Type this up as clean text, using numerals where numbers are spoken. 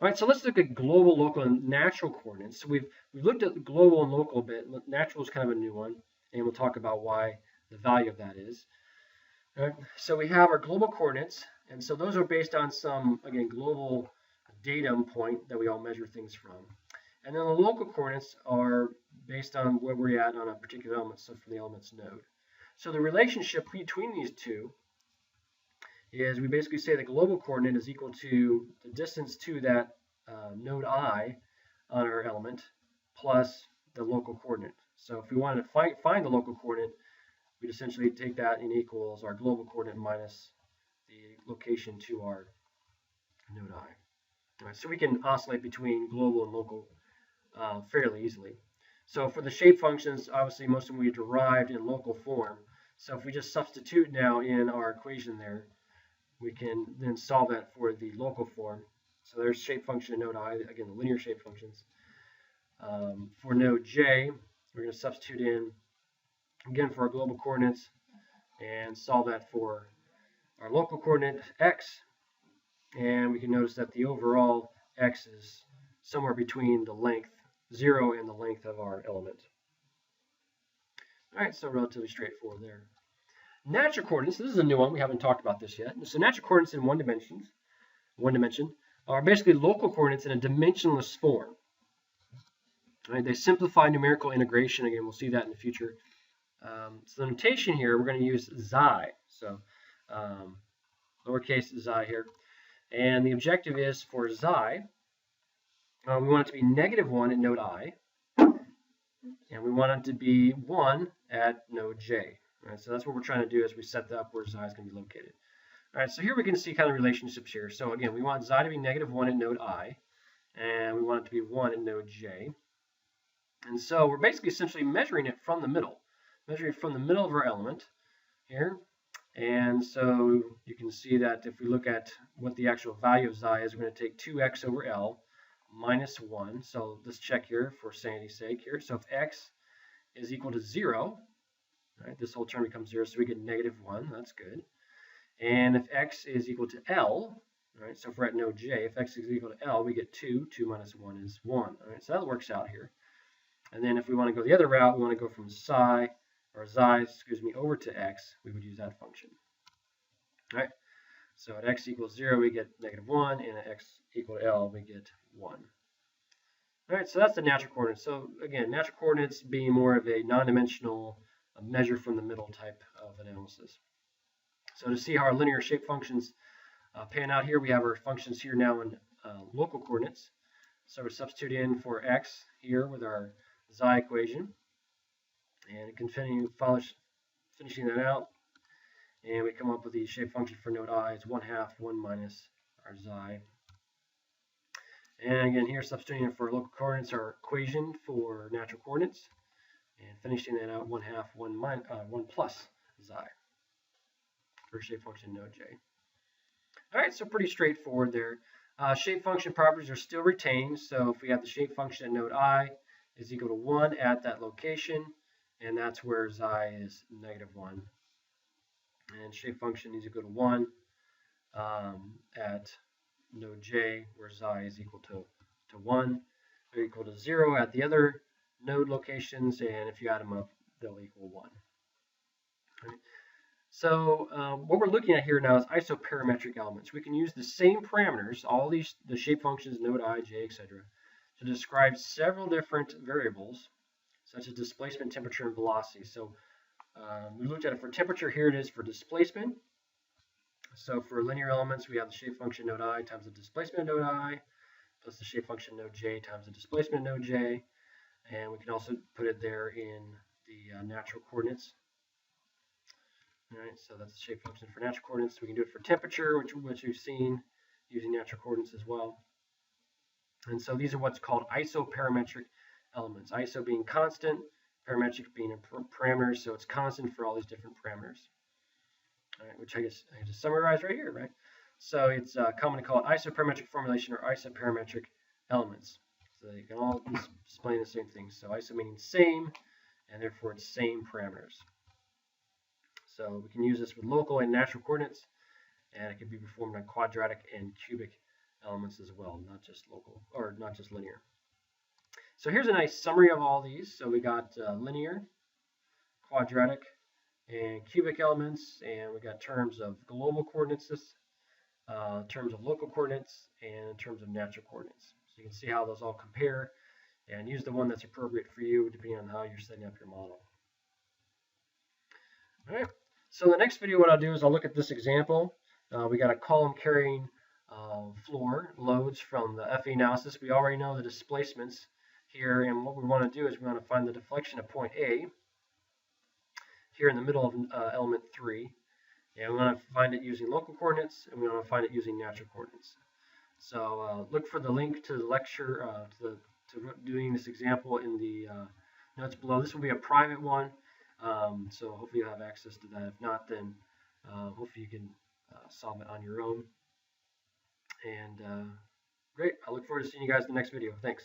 All right, so let's look at global, local, and natural coordinates. So we've looked at the global and local a bit. Natural is kind of a new one, and we'll talk about why the value of that is. All right, so we have our global coordinates, and so those are based on some, again, global datum point that we all measure things from. And then the local coordinates are based on where we're at on a particular element, so from the element's node. So the relationship between these two is we basically say the global coordinate is equal to the distance to that node I on our element plus the local coordinate. So if we wanted to find the local coordinate, we'd essentially take that and equals our global coordinate minus the location to our node I. All right, so we can oscillate between global and local fairly easily. So for the shape functions, obviously most of them we derived in local form. So if we just substitute now in our equation there, we can then solve that for the local form. So there's shape function in node I, again, the linear shape functions. For node J, we're going to substitute in, again, for our global coordinates and solve that for our local coordinate x. And we can notice that the overall x is somewhere between the length 0 and the length of our element. All right, so relatively straightforward there. Natural coordinates, this is a new one. We haven't talked about this yet. So natural coordinates in one dimension, are basically local coordinates in a dimensionless form. Right, they simplify numerical integration. Again, we'll see that in the future. So the notation here, we're going to use xi. So lowercase xi here. And the objective is for xi, we want it to be -1 at node I, and we want it to be 1 at node J. Right, so that's what we're trying to do as we set up where xi is going to be located. All right, so here we can see kind of relationships here. So again, we want xi to be -1 at node I, and we want it to be 1 at node J. And so we're basically essentially measuring it from the middle, of our element here. And so you can see that if we look at what the actual value of xi is, we're going to take 2x over L minus 1. So let's check here for sanity's sake here. So if x is equal to 0, right, this whole term becomes 0, so we get -1. That's good. And if x is equal to L, right, so if we're at node J, if x is equal to L, we get 2. 2 minus 1 is 1. All right, so that works out here. And then if we want to go the other route, we want to go from xi, over to x, we would use that function. All right, so at x equals 0, we get -1, and at x equal to L, we get 1. All right, so that's the natural coordinates. So again, natural coordinates being more of a non-dimensional measure from the middle type of analysis. So to see how our linear shape functions pan out here, we have our functions here now in local coordinates. So we substitute in for x here with our xi equation, and continue finishing that out, and we come up with the shape function for node I is 1/2 1 minus our xi. And again, here substituting in for local coordinates, our equation for natural coordinates, and finishing that out 1/2 1 plus xi for shape function node J. All right, so pretty straightforward there. Shape function properties are still retained. So if we have the shape function at node I is equal to 1 at that location, and that's where xi is -1. And shape function is equal to 1 at node J, where xi is equal to 1. They're equal to 0 at the other node locations, and if you add them up, they'll equal 1. Right. So what we're looking at here now is isoparametric elements. We can use the same parameters, all these, the shape functions, node I, J, etc., to describe several different variables, such as displacement, temperature, and velocity. So we looked at it for temperature. Here it is for displacement. So for linear elements, we have the shape function node I times the displacement node I, plus the shape function node J times the displacement node J. And we can also put it there in the natural coordinates. All right, so that's the shape function for natural coordinates. We can do it for temperature, which we've seen using natural coordinates as well. And so these are what's called isoparametric elements. Iso being constant, parametric being parameters, so it's constant for all these different parameters. All right, which I guess I just summarized right here, right? So it's commonly called isoparametric formulation or isoparametric elements. So they can all explain the same thing. So iso meaning same, and therefore it's same parameters. So we can use this with local and natural coordinates, and it can be performed on quadratic and cubic elements as well, not just local or not just linear. So here's a nice summary of all these. So we got linear, quadratic, and cubic elements, and we got terms of global coordinates, terms of local coordinates, and terms of natural coordinates. So you can see how those all compare and use the one that's appropriate for you depending on how you're setting up your model. All right. So in the next video, what I'll do is I'll look at this example. We got a column carrying floor loads from the FE analysis. We already know the displacements here, and what we want to do is we want to find the deflection of point A here in the middle of element 3. And we want to find it using local coordinates, and we want to find it using natural coordinates. So look for the link to the lecture, to doing this example in the notes below. This will be a private one, so hopefully you'll have access to that. If not, then hopefully you can solve it on your own. And great, I look forward to seeing you guys in the next video. Thanks.